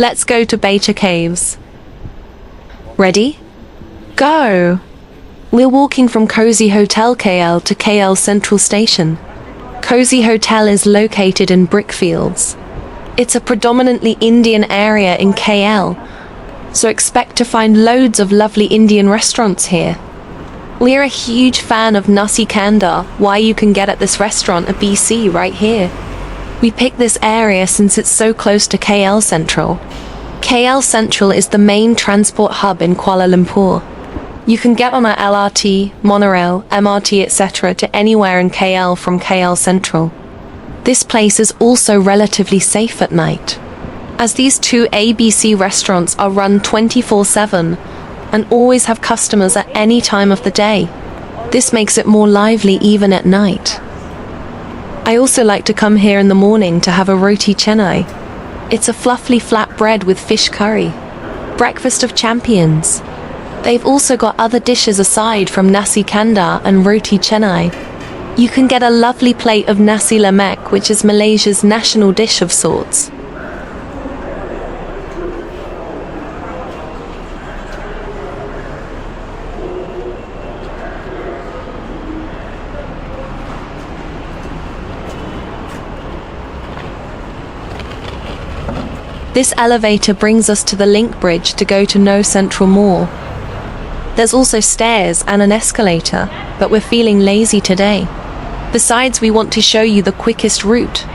Let's go to Batu Caves. Ready? Go! We're walking from Cozy Hotel KL to KL Sentral Station. Cozy Hotel is located in Brickfields. It's a predominantly Indian area in KL, so expect to find loads of lovely Indian restaurants here. We're a huge fan of nasi kandar, why you can get at this restaurant at BC right here. We picked this area since it's so close to KL Sentral. KL Sentral is the main transport hub in Kuala Lumpur. You can get on a LRT, monorail, MRT etc. to anywhere in KL from KL Sentral. This place is also relatively safe at night, as these two ABC restaurants are run 24/7 and always have customers at any time of the day. This makes it more lively even at night. I also like to come here in the morning to have a roti chennai. It's a fluffy flat bread with fish curry. Breakfast of champions. They've also got other dishes aside from nasi kandar and roti chennai. You can get a lovely plate of nasi lemak, which is Malaysia's national dish of sorts. This elevator brings us to the link bridge to go to Nu Sentral Mall. There's also stairs and an escalator, but we're feeling lazy today. Besides, we want to show you the quickest route.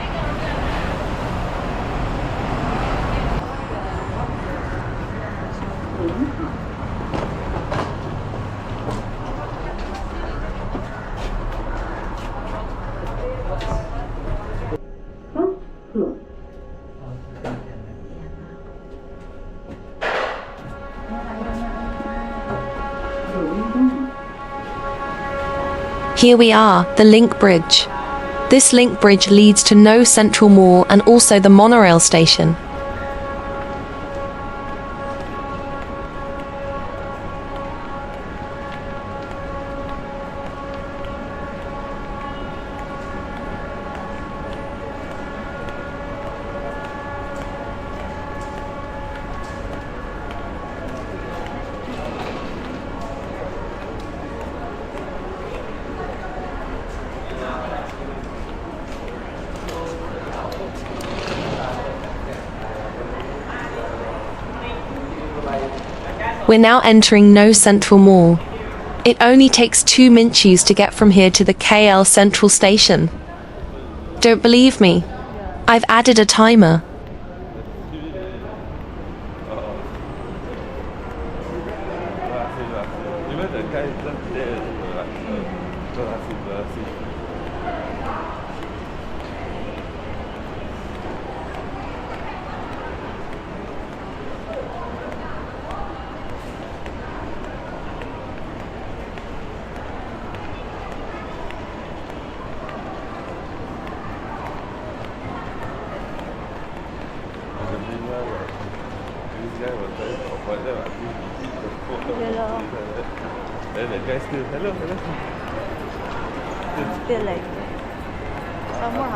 Here we are, the link bridge. This link bridge leads to Nu Sentral Mall and also the monorail station. We're now entering Nu Sentral Mall. It only takes 2 minutes to get from here to the KL Sentral Station. Don't believe me? I've added a timer.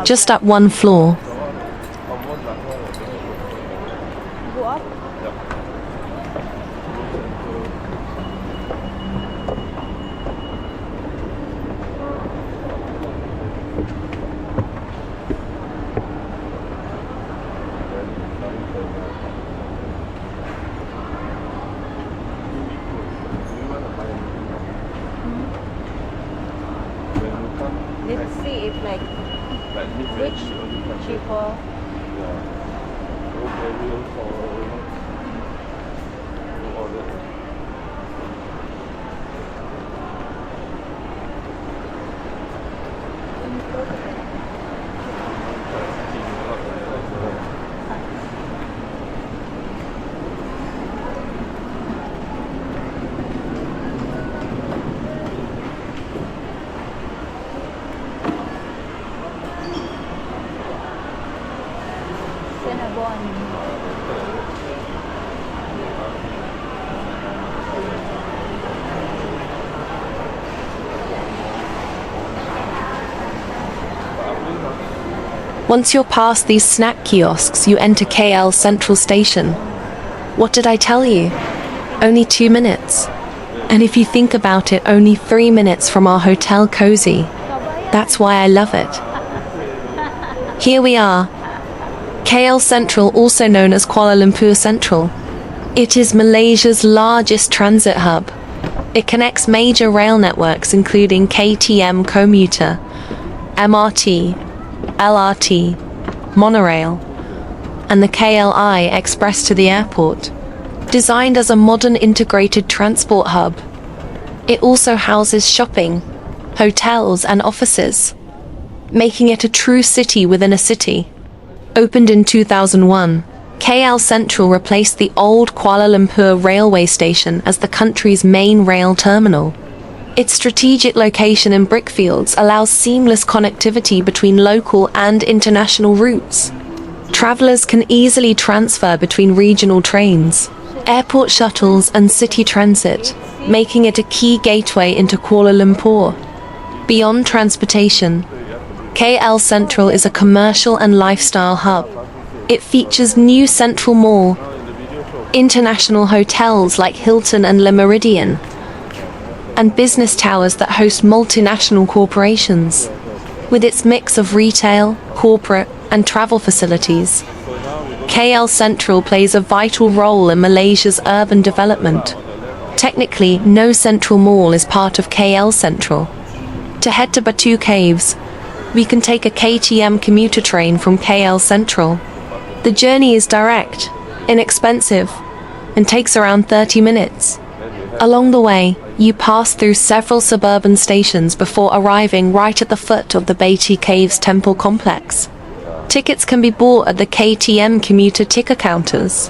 Just up one floor. Go up? Let's see if like which cheaper. Once you're past these snack kiosks, you enter KL Sentral Station. What did I tell you? Only 2 minutes. And if you think about it, only 3 minutes from our hotel Cozy. That's why I love it. Here we are. KL Sentral, also known as Kuala Lumpur Central. It is Malaysia's largest transit hub. It connects major rail networks including KTM Komuter, MRT, LRT, monorail, and the KLI Express to the airport. Designed as a modern integrated transport hub, it also houses shopping, hotels, and offices, making it a true city within a city. Opened in 2001, KL Sentral replaced the old Kuala Lumpur railway station as the country's main rail terminal. Its strategic location in brickfields allows seamless connectivity between local and international routes. Travelers can easily transfer between regional trains, airport shuttles, and city transit, making it a key gateway into Kuala Lumpur. Beyond transportation, KL Sentral is a commercial and lifestyle hub. It features Nu Sentral Mall, international hotels like Hilton and Le Méridien, and business towers that host multinational corporations. With its mix of retail, corporate, and travel facilities, KL Sentral plays a vital role in Malaysia's urban development. Technically, Nu Sentral Mall is part of KL Sentral. To head to Batu Caves, we can take a KTM commuter train from KL Sentral. The journey is direct, inexpensive, and takes around 30 minutes. Along the way, you pass through several suburban stations before arriving right at the foot of the Batu Caves temple complex. Tickets can be bought at the KTM commuter ticket counters.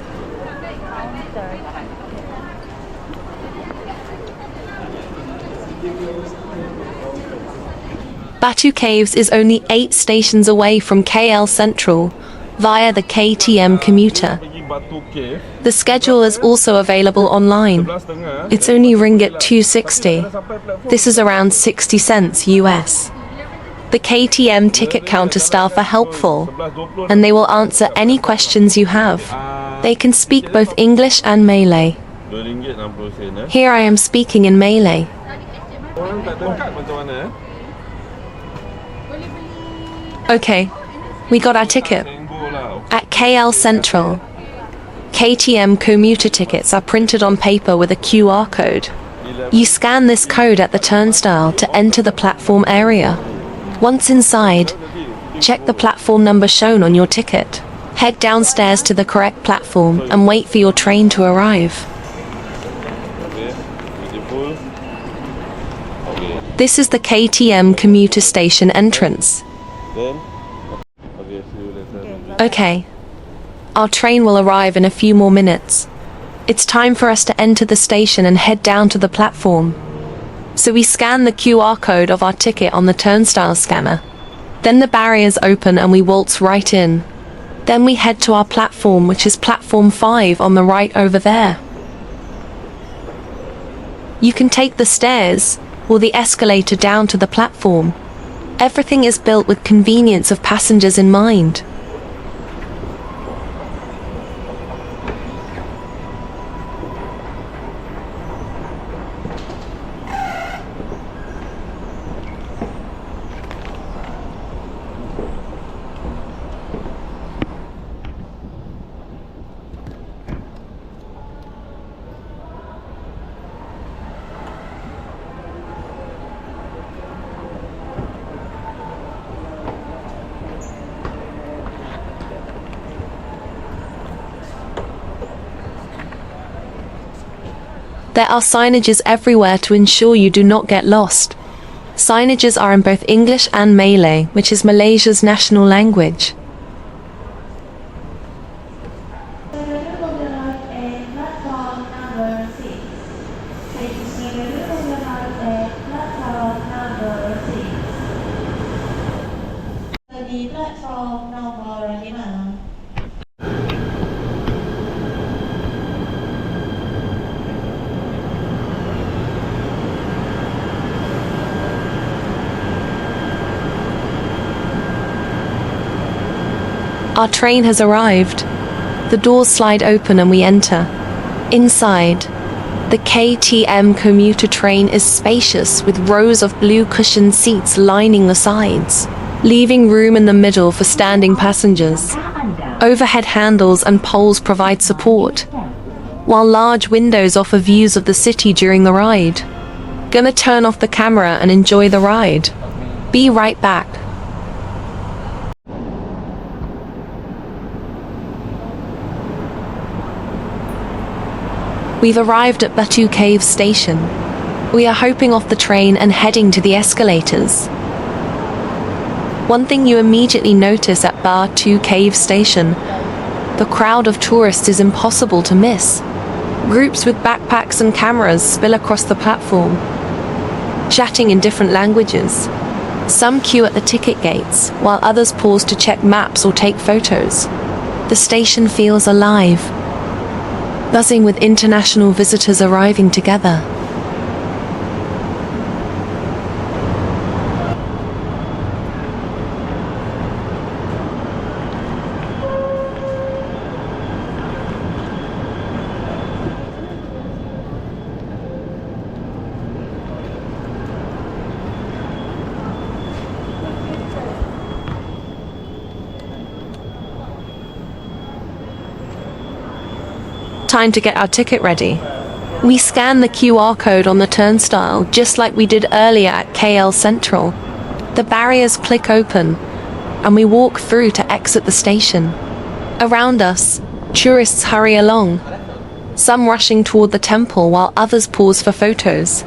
Batu Caves is only 8 stations away from KL Sentral via the KTM commuter. The schedule is also available online. It's only ringgit 260. This is around 60 cents US. The KTM ticket counter staff are helpful, and they will answer any questions you have. They can speak both English and Malay. Here I am speaking in Malay. Okay, we got our ticket. At KL Sentral, KTM commuter tickets are printed on paper with a QR code. You scan this code at the turnstile to enter the platform area. Once inside, check the platform number shown on your ticket. Head downstairs to the correct platform and wait for your train to arrive. This is the KTM commuter station entrance. Okay, our train will arrive in a few more minutes. It's time for us to enter the station and head down to the platform. So we scan the QR code of our ticket on the turnstile scanner. Then the barriers open and we waltz right in. Then we head to our platform, which is platform 5 on the right over there. You can take the stairs or the escalator down to the platform. Everything is built with convenience of passengers in mind. There are signages everywhere to ensure you do not get lost. Signages are in both English and Malay, which is Malaysia's national language. Our train has arrived. The doors slide open and we enter. Inside, the KTM Komuter train is spacious with rows of blue cushioned seats lining the sides, leaving room in the middle for standing passengers. Overhead handles and poles provide support, while large windows offer views of the city during the ride. Gonna turn off the camera and enjoy the ride. Be right back. We've arrived at Batu Caves station. We are hopping off the train and heading to the escalators. One thing you immediately notice at Batu Caves station, the crowd of tourists is impossible to miss. Groups with backpacks and cameras spill across the platform, chatting in different languages. Some queue at the ticket gates, while others pause to check maps or take photos. The station feels alive, buzzing with international visitors arriving together. Time to get our ticket ready. We scan the QR code on the turnstile just like we did earlier at KL Sentral. The barriers click open and we walk through to exit the station. Around us, tourists hurry along, some rushing toward the temple while others pause for photos.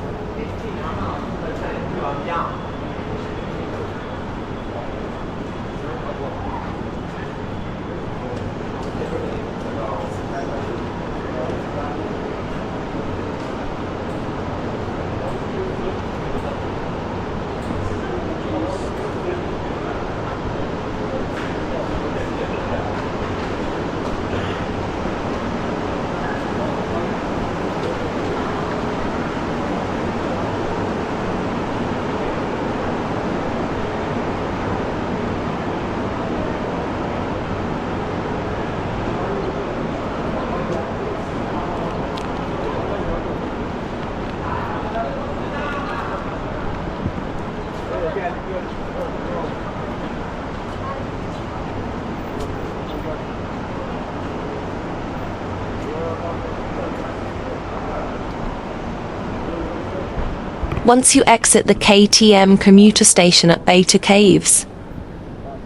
Once you exit the KTM Komuter station at Batu Caves,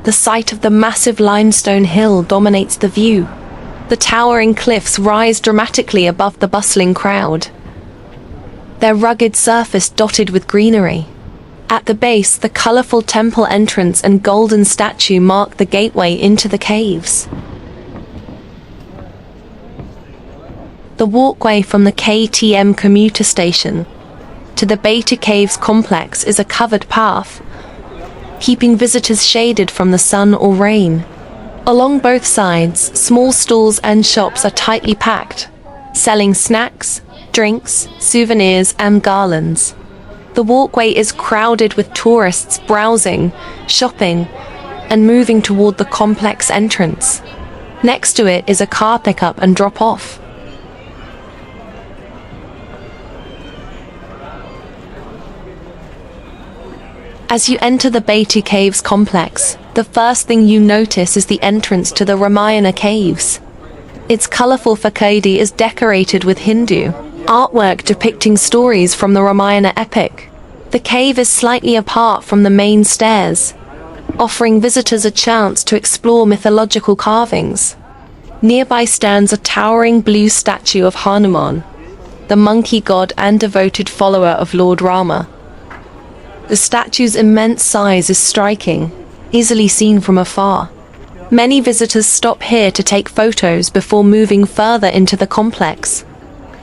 the sight of the massive limestone hill dominates the view. The towering cliffs rise dramatically above the bustling crowd, their rugged surface dotted with greenery. At the base, the colorful temple entrance and golden statue mark the gateway into the caves. The walkway from the KTM Komuter station to the Batu Caves complex is a covered path, keeping visitors shaded from the sun or rain. Along both sides, small stalls and shops are tightly packed, selling snacks, drinks, souvenirs, and garlands. The walkway is crowded with tourists browsing, shopping, and moving toward the complex entrance. Next to it is a car pickup and drop-off. As you enter the Batu Caves complex, the first thing you notice is the entrance to the Ramayana Caves. Its colorful facade is decorated with Hindu artwork depicting stories from the Ramayana epic. The cave is slightly apart from the main stairs, offering visitors a chance to explore mythological carvings. Nearby stands a towering blue statue of Hanuman, the monkey god and devoted follower of Lord Rama. The statue's immense size is striking, easily seen from afar. Many visitors stop here to take photos before moving further into the complex.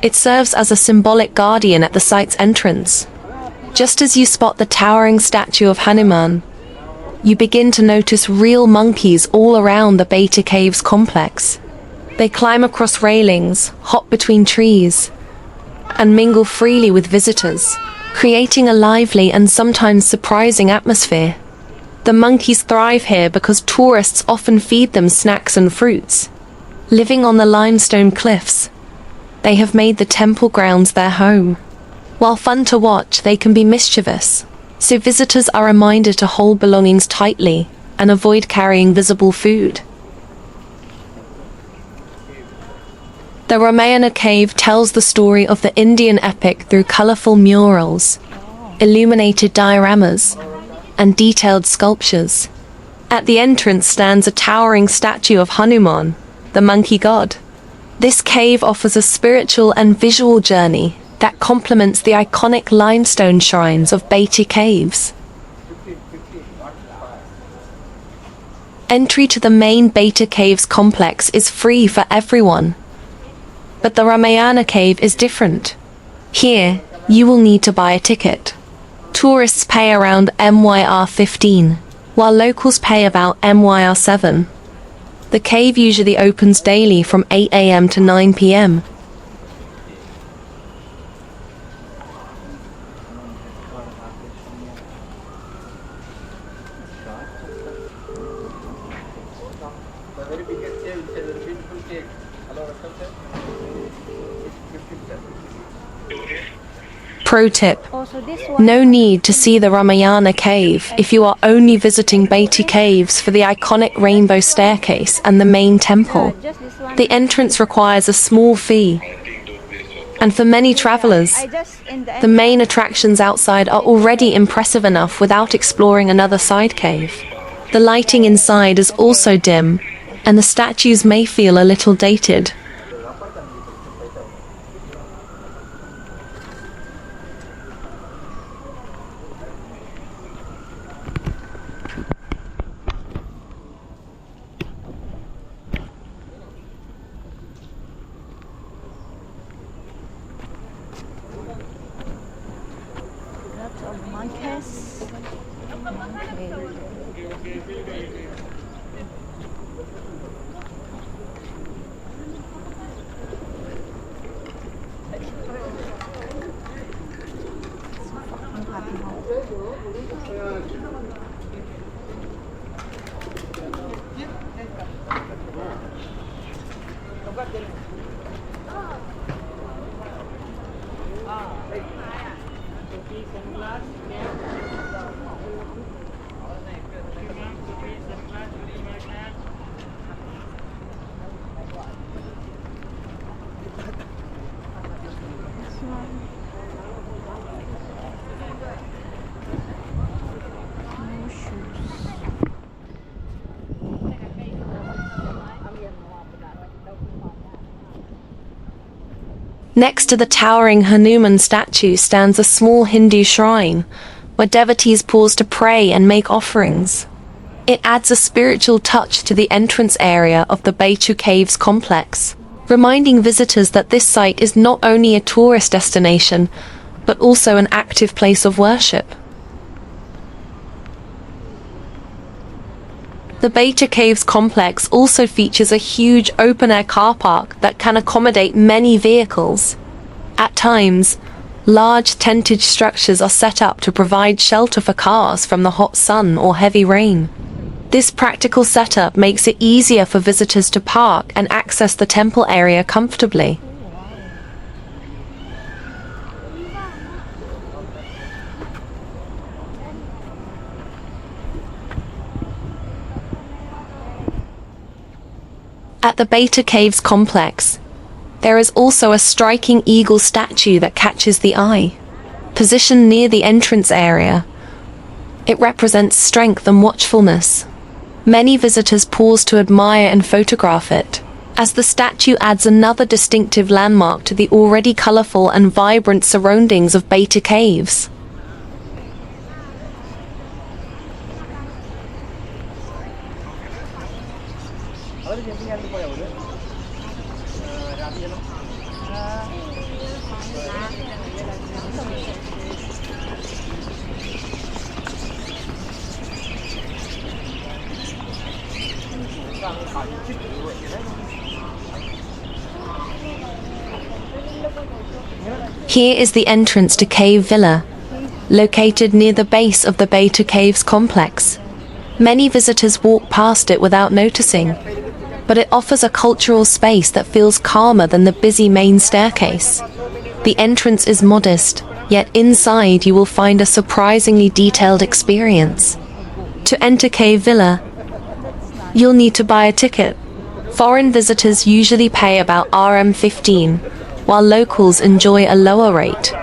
It serves as a symbolic guardian at the site's entrance. Just as you spot the towering statue of Hanuman, you begin to notice real monkeys all around the Batu Caves complex. They climb across railings, hop between trees, and mingle freely with visitors, creating a lively and sometimes surprising atmosphere. The monkeys thrive here because tourists often feed them snacks and fruits. Living on the limestone cliffs, they have made the temple grounds their home. While fun to watch, they can be mischievous, so visitors are reminded to hold belongings tightly and avoid carrying visible food. The Ramayana cave tells the story of the Indian epic through colorful murals, illuminated dioramas, and detailed sculptures. At the entrance stands a towering statue of Hanuman, the monkey god. This cave offers a spiritual and visual journey that complements the iconic limestone shrines of Batu Caves. Entry to the main Batu Caves complex is free for everyone. But the Ramayana cave is different. Here, you will need to buy a ticket. Tourists pay around MYR 15, while locals pay about MYR 7. The cave usually opens daily from 8 AM to 9 PM. Pro tip: no need to see the Ramayana cave if you are only visiting Batu Caves for the iconic rainbow staircase and the main temple. The entrance requires a small fee. And for many travelers, the main attractions outside are already impressive enough without exploring another side cave. The lighting inside is also dim, and the statues may feel a little dated. Next to the towering Hanuman statue stands a small Hindu shrine, where devotees pause to pray and make offerings. It adds a spiritual touch to the entrance area of the Batu Caves complex, reminding visitors that this site is not only a tourist destination, but also an active place of worship. The Batu Caves complex also features a huge open-air car park that can accommodate many vehicles. At times, large tented structures are set up to provide shelter for cars from the hot sun or heavy rain. This practical setup makes it easier for visitors to park and access the temple area comfortably. At the Batu Caves complex, there is also a striking eagle statue that catches the eye. Positioned near the entrance area, it represents strength and watchfulness. Many visitors pause to admire and photograph it, as the statue adds another distinctive landmark to the already colorful and vibrant surroundings of Batu Caves. Here is the entrance to Cave Villa, located near the base of the Batu Caves complex. Many visitors walk past it without noticing, but it offers a cultural space that feels calmer than the busy main staircase. The entrance is modest, yet inside you will find a surprisingly detailed experience. To enter Cave Villa, you'll need to buy a ticket. Foreign visitors usually pay about RM15, while locals enjoy a lower rate.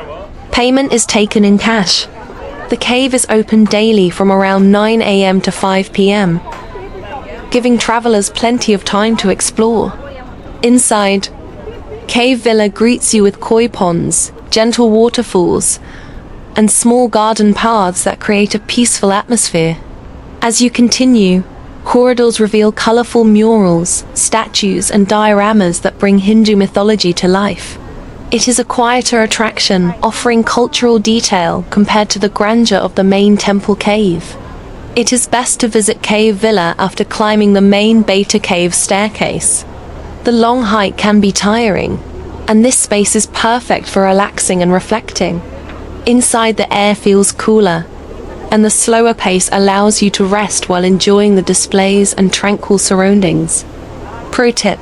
Payment is taken in cash. The cave is open daily from around 9 a.m. to 5 p.m., giving travelers plenty of time to explore. Inside, Cave Villa greets you with koi ponds, gentle waterfalls, and small garden paths that create a peaceful atmosphere. As you continue, corridors reveal colorful murals, statues, and dioramas that bring Hindu mythology to life. It is a quieter attraction, offering cultural detail compared to the grandeur of the main temple cave. It is best to visit Cave Villa after climbing the main Batu Caves staircase. The long hike can be tiring, and this space is perfect for relaxing and reflecting. Inside, the air feels cooler, and the slower pace allows you to rest while enjoying the displays and tranquil surroundings. Pro tip: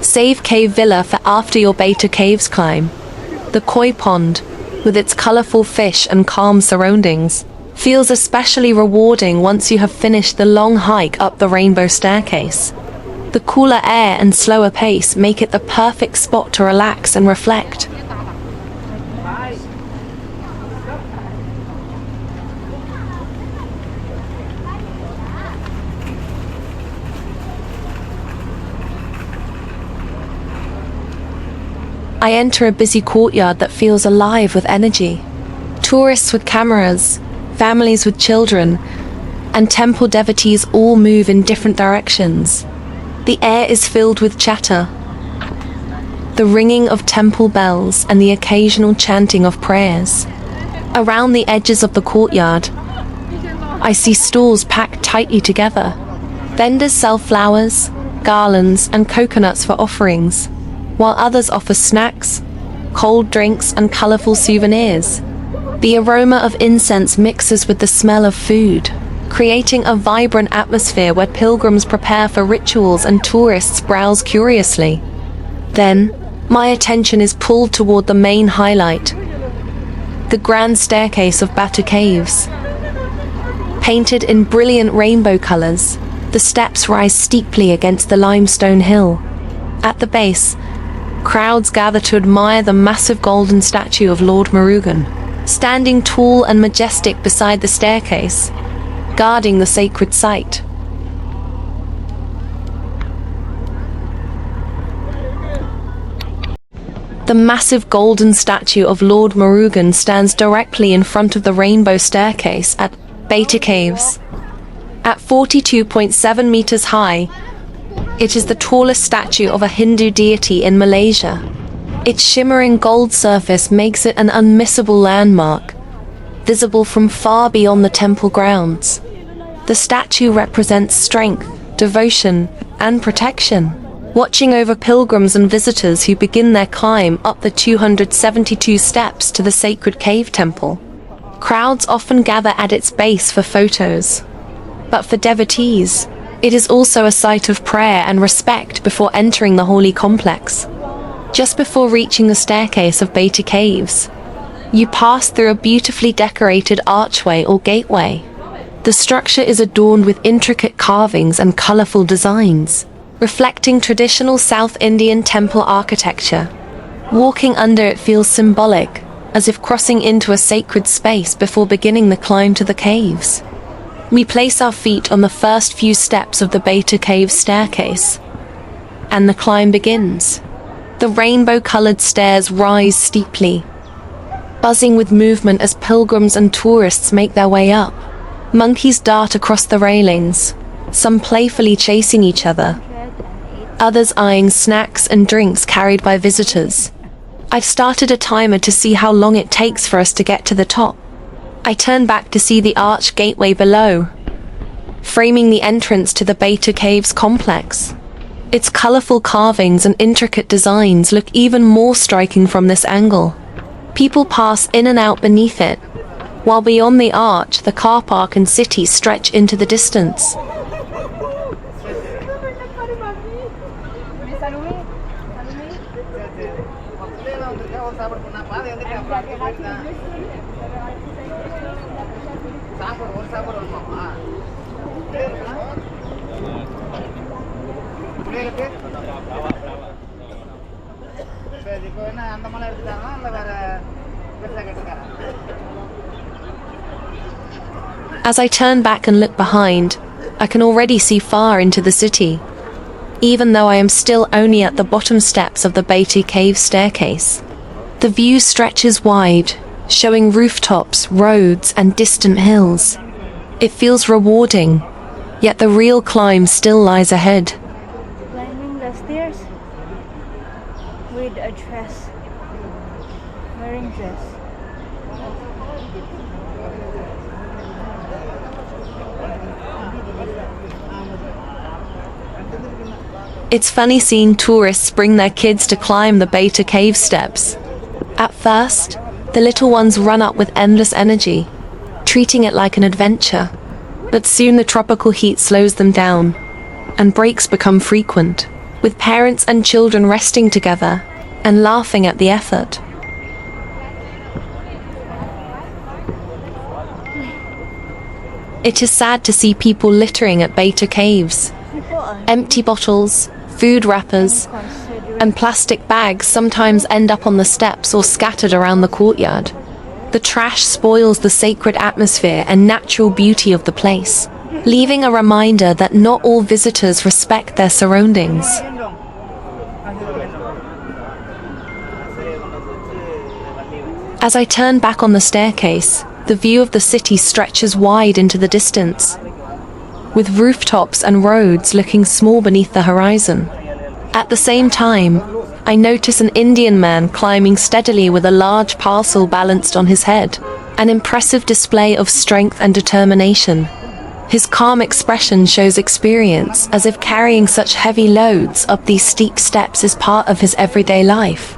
save Cave Villa for after your Batu Caves climb. The koi pond, with its colorful fish and calm surroundings, feels especially rewarding once you have finished the long hike up the rainbow staircase. The cooler air and slower pace make it the perfect spot to relax and reflect. I enter a busy courtyard that feels alive with energy. Tourists with cameras, families with children, and temple devotees all move in different directions. The air is filled with chatter, the ringing of temple bells, and the occasional chanting of prayers. Around the edges of the courtyard, I see stalls packed tightly together. Vendors sell flowers, garlands, and coconuts for offerings, while others offer snacks, cold drinks, and colorful souvenirs. The aroma of incense mixes with the smell of food, creating a vibrant atmosphere where pilgrims prepare for rituals and tourists browse curiously. Then, my attention is pulled toward the main highlight, the grand staircase of Batu Caves. Painted in brilliant rainbow colors, the steps rise steeply against the limestone hill. At the base, crowds gather to admire the massive golden statue of Lord Murugan, standing tall and majestic beside the staircase, guarding the sacred site. The massive golden statue of Lord Murugan stands directly in front of the rainbow staircase at Batu Caves. At 42.7 meters high, it is the tallest statue of a Hindu deity in Malaysia. Its shimmering gold surface makes it an unmissable landmark, visible from far beyond the temple grounds. The statue represents strength, devotion, and protection, watching over pilgrims and visitors who begin their climb up the 272 steps to the sacred cave temple. Crowds often gather at its base for photos, but for devotees, it is also a site of prayer and respect before entering the holy complex. Just before reaching the staircase of Batu Caves, you pass through a beautifully decorated archway or gateway. The structure is adorned with intricate carvings and colorful designs, reflecting traditional South Indian temple architecture. Walking under it feels symbolic, as if crossing into a sacred space before beginning the climb to the caves. We place our feet on the first few steps of the Batu Caves staircase, and the climb begins. The rainbow-colored stairs rise steeply, buzzing with movement as pilgrims and tourists make their way up. Monkeys dart across the railings, some playfully chasing each other, others eyeing snacks and drinks carried by visitors. I've started a timer to see how long it takes for us to get to the top. I turn back to see the arched gateway below, framing the entrance to the Batu Caves complex. Its colorful carvings and intricate designs look even more striking from this angle. People pass in and out beneath it, while beyond the arch, the car park and city stretch into the distance. As I turn back and look behind, I can already see far into the city, even though I am still only at the bottom steps of the Batu Caves staircase. The view stretches wide, showing rooftops, roads, and distant hills. It feels rewarding, yet the real climb still lies ahead. Climbing the stairs with a dress. Wearing dress. It's funny seeing tourists bring their kids to climb the Batu Cave steps. At first, the little ones run up with endless energy, treating it like an adventure. But soon the tropical heat slows them down, and breaks become frequent, with parents and children resting together and laughing at the effort. It is sad to see people littering at Batu Caves. Empty bottles, food wrappers, and plastic bags sometimes end up on the steps or scattered around the courtyard. The trash spoils the sacred atmosphere and natural beauty of the place, leaving a reminder that not all visitors respect their surroundings. As I turn back on the staircase, the view of the city stretches wide into the distance, with rooftops and roads looking small beneath the horizon. At the same time, I notice an Indian man climbing steadily with a large parcel balanced on his head, an impressive display of strength and determination. His calm expression shows experience, as if carrying such heavy loads up these steep steps is part of his everyday life.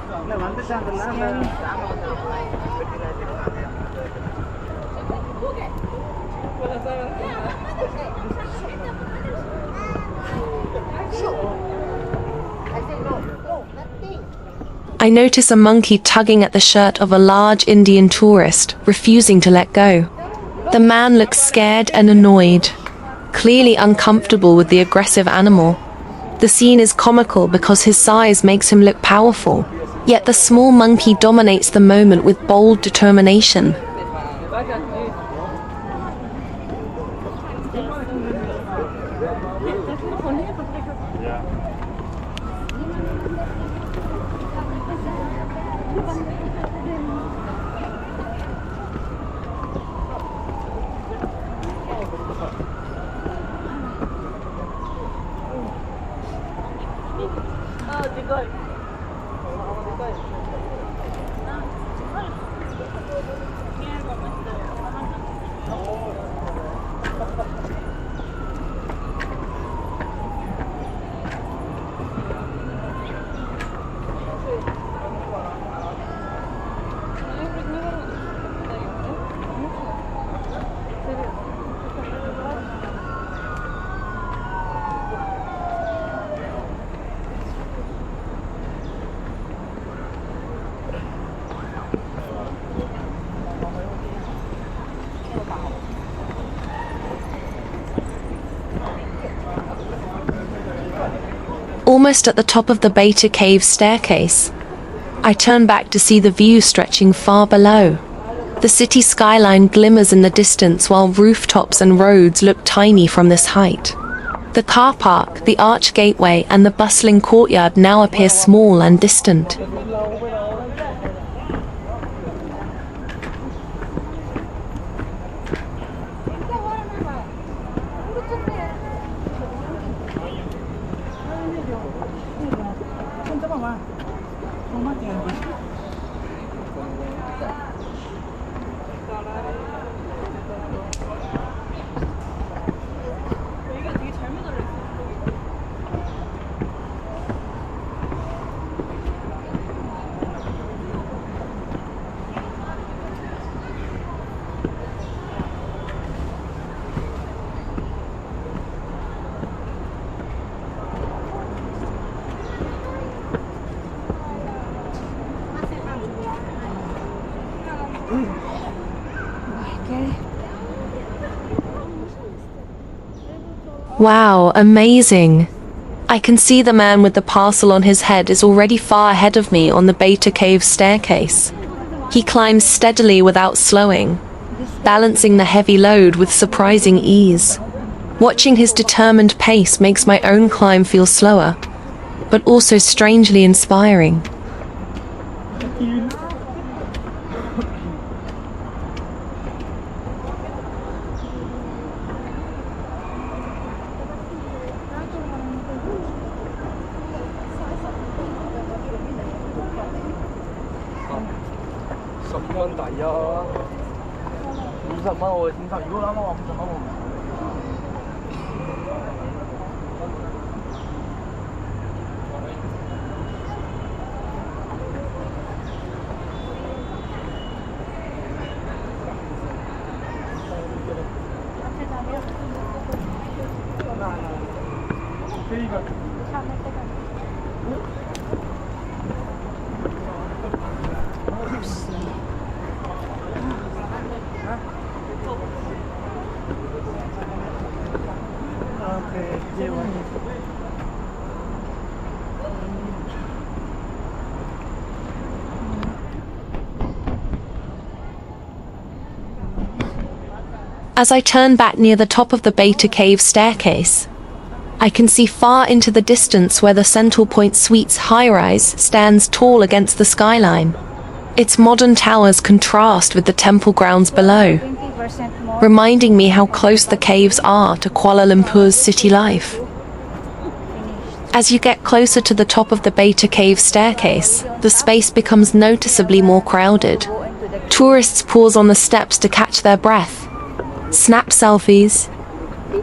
I notice a monkey tugging at the shirt of a large Indian tourist, refusing to let go. The man looks scared and annoyed, clearly uncomfortable with the aggressive animal. The scene is comical because his size makes him look powerful, yet the small monkey dominates the moment with bold determination. Almost at the top of the Batu Caves staircase, I turn back to see the view stretching far below. The city skyline glimmers in the distance while rooftops and roads look tiny from this height. The car park, the arch gateway, and the bustling courtyard now appear small and distant. Wow, amazing. I can see the man with the parcel on his head is already far ahead of me on the Batu Caves staircase. He climbs steadily without slowing, balancing the heavy load with surprising ease. Watching his determined pace makes my own climb feel slower, but also strangely inspiring. As I turn back near the top of the Batu Cave staircase, I can see far into the distance where the Central Point Suites high-rise stands tall against the skyline. Its modern towers contrast with the temple grounds below, 20% more. reminding me how close the caves are to Kuala Lumpur's city life. As you get closer to the top of the Batu Cave staircase, the space becomes noticeably more crowded. Tourists pause on the steps to catch their breath, snap selfies,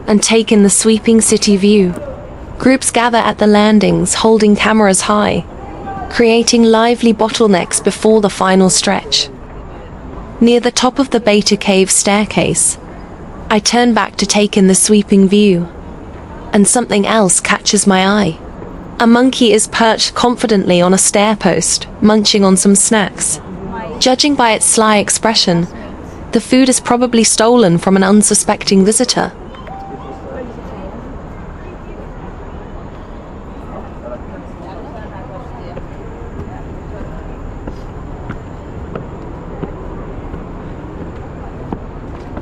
and take in the sweeping city view. Groups gather at the landings, holding cameras high, creating lively bottlenecks before the final stretch. Near the top of the Batu Cave staircase, I turn back to take in the sweeping view, and something else catches my eye. A monkey is perched confidently on a stair post, munching on some snacks. Judging by its sly expression, the food is probably stolen from an unsuspecting visitor.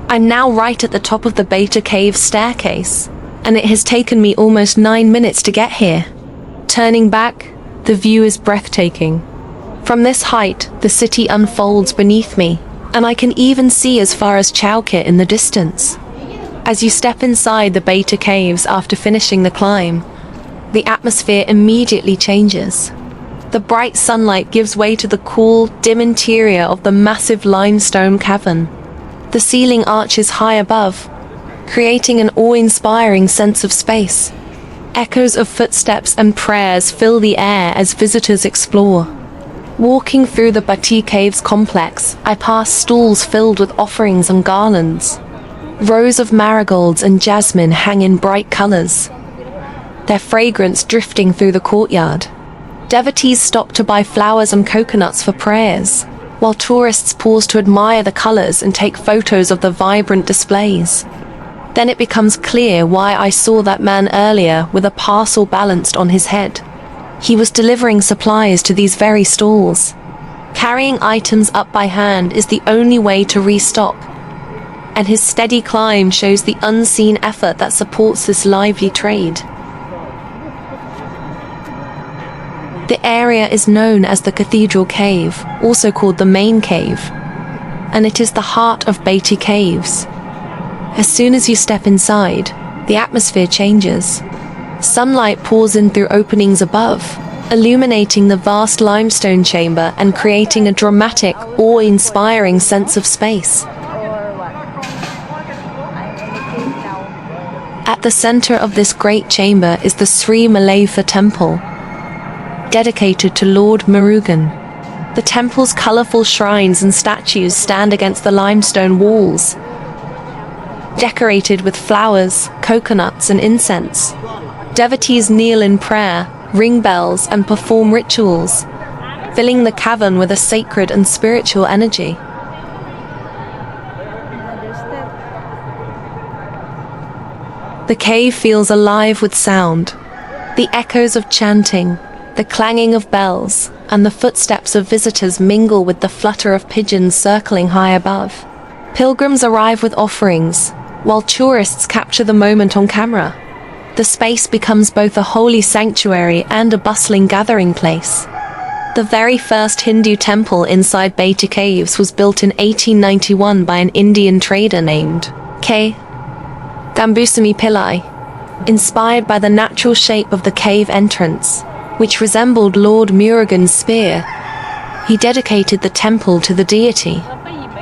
I'm now right at the top of the Batu Cave staircase, and it has taken me almost 9 minutes to get here. Turning back, the view is breathtaking. From this height, the city unfolds beneath me, and I can even see as far as Chowkit in the distance. As you step inside the Batu Caves after finishing the climb, the atmosphere immediately changes. The bright sunlight gives way to the cool, dim interior of the massive limestone cavern. The ceiling arches high above, creating an awe-inspiring sense of space. Echoes of footsteps and prayers fill the air as visitors explore. Walking through the Batu Caves complex, I pass stalls filled with offerings and garlands. Rows of marigolds and jasmine hang in bright colors, their fragrance drifting through the courtyard. Devotees stop to buy flowers and coconuts for prayers, while tourists pause to admire the colors and take photos of the vibrant displays. Then it becomes clear why I saw that man earlier with a parcel balanced on his head. He was delivering supplies to these very stalls. Carrying items up by hand is the only way to restock, and his steady climb shows the unseen effort that supports this lively trade. The area is known as the Cathedral Cave, also called the Main Cave, and it is the heart of Batu Caves. As soon as you step inside, the atmosphere changes. Sunlight pours in through openings above, illuminating the vast limestone chamber and creating a dramatic, awe-inspiring sense of space. At the center of this great chamber is the Sri Malayfa Temple, dedicated to Lord Murugan. The temple's colorful shrines and statues stand against the limestone walls, decorated with flowers, coconuts, and incense. Devotees kneel in prayer, ring bells, and perform rituals, filling the cavern with a sacred and spiritual energy. The cave feels alive with sound. The echoes of chanting, the clanging of bells, and the footsteps of visitors mingle with the flutter of pigeons circling high above. Pilgrims arrive with offerings, while tourists capture the moment on camera. The space becomes both a holy sanctuary and a bustling gathering place. The very first Hindu temple inside Batu Caves was built in 1891 by an Indian trader named K. Dambusami Pillai, inspired by the natural shape of the cave entrance, which resembled Lord Murugan's spear. He dedicated the temple to the deity.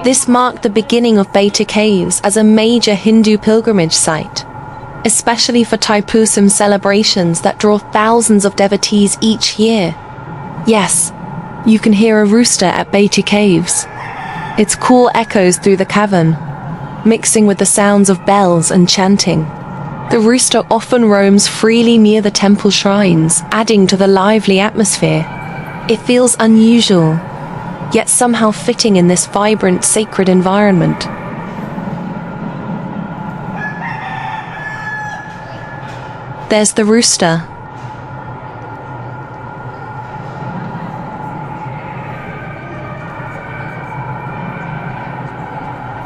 This marked the beginning of Batu Caves as a major Hindu pilgrimage site, especially for Thaipusam celebrations that draw thousands of devotees each year. Yes, you can hear a rooster at Batu Caves. Its call echoes through the cavern, mixing with the sounds of bells and chanting. The rooster often roams freely near the temple shrines, adding to the lively atmosphere. It feels unusual, yet somehow fitting in this vibrant, sacred environment. There's the rooster.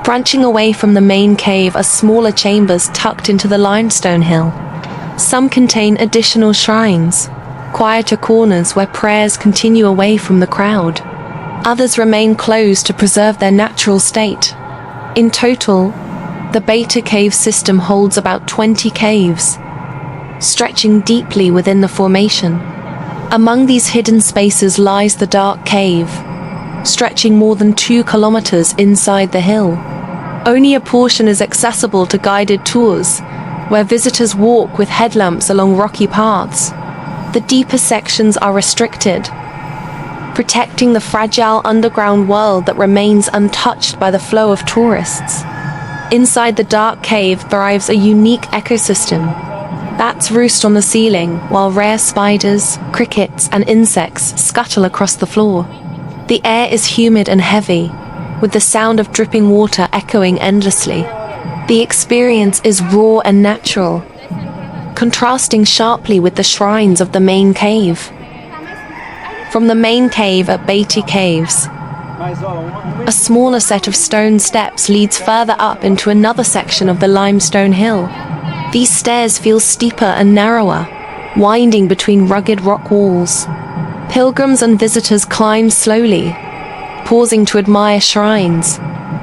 Branching away from the main cave are smaller chambers tucked into the limestone hill. Some contain additional shrines, quieter corners where prayers continue away from the crowd. Others remain closed to preserve their natural state. In total, the Batu Cave system holds about 20 caves, stretching deeply within the formation. Among these hidden spaces lies the Dark Cave, stretching more than 2 kilometers inside the hill. Only a portion is accessible to guided tours, where visitors walk with headlamps along rocky paths. The deeper sections are restricted, protecting the fragile underground world that remains untouched by the flow of tourists. Inside the Dark Cave thrives a unique ecosystem. Bats roost on the ceiling, while rare spiders, crickets, and insects scuttle across the floor. The air is humid and heavy, with the sound of dripping water echoing endlessly. The experience is raw and natural, contrasting sharply with the shrines of the main cave. From the main cave at Batu Caves, a smaller set of stone steps leads further up into another section of the limestone hill. These stairs feel steeper and narrower, winding between rugged rock walls. Pilgrims and visitors climb slowly, pausing to admire shrines,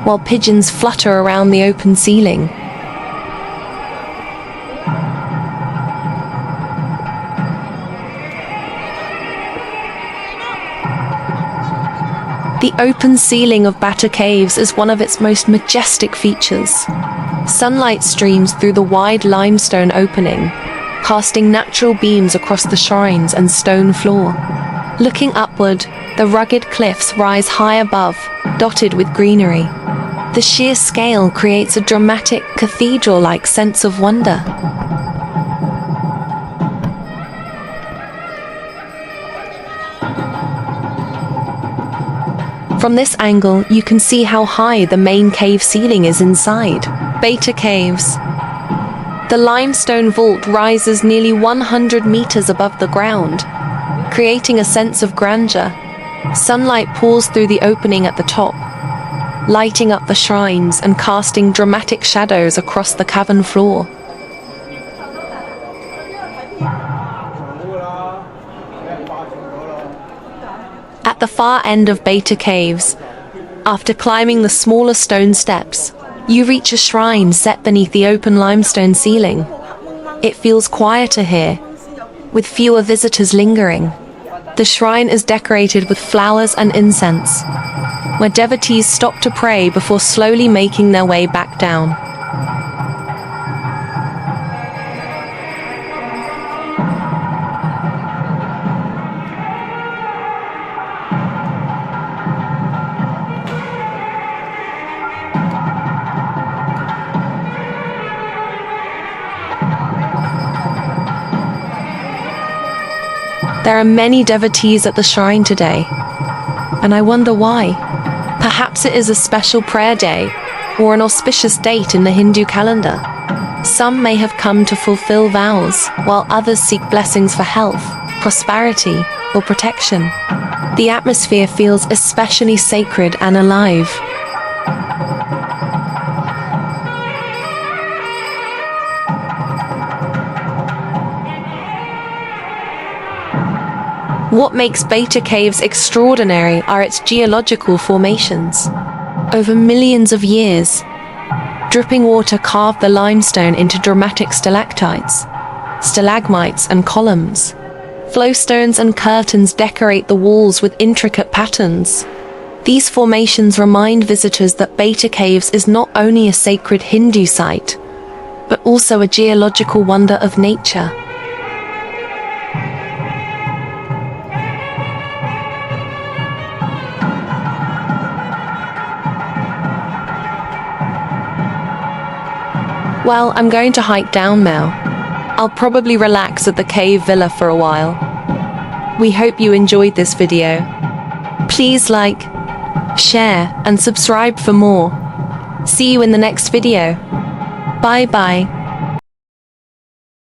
while pigeons flutter around the open ceiling. The open ceiling of Batu Caves is one of its most majestic features. Sunlight streams through the wide limestone opening, casting natural beams across the shrines and stone floor. Looking upward, the rugged cliffs rise high above, dotted with greenery. The sheer scale creates a dramatic, cathedral-like sense of wonder. From this angle, you can see how high the main cave ceiling is inside. Batu Caves. The limestone vault rises nearly 100 meters above the ground, creating a sense of grandeur. Sunlight pours through the opening at the top, lighting up the shrines and casting dramatic shadows across the cavern floor. At the far end of Batu Caves, after climbing the smaller stone steps, you reach a shrine set beneath the open limestone ceiling. It feels quieter here, with fewer visitors lingering. The shrine is decorated with flowers and incense, where devotees stop to pray before slowly making their way back down. There are many devotees at the shrine today, and I wonder why. Perhaps it is a special prayer day or an auspicious date in the Hindu calendar. Some may have come to fulfill vows, while others seek blessings for health, prosperity, or protection. The atmosphere feels especially sacred and alive. What makes Batu Caves extraordinary are its geological formations. Over millions of years, dripping water carved the limestone into dramatic stalactites, stalagmites, and columns. Flowstones and curtains decorate the walls with intricate patterns. These formations remind visitors that Batu Caves is not only a sacred Hindu site, but also a geological wonder of nature. Well, I'm going to hike down now. I'll probably relax at the cave villa for a while. We hope you enjoyed this video. Please like, share, and subscribe for more. See you in the next video. Bye bye.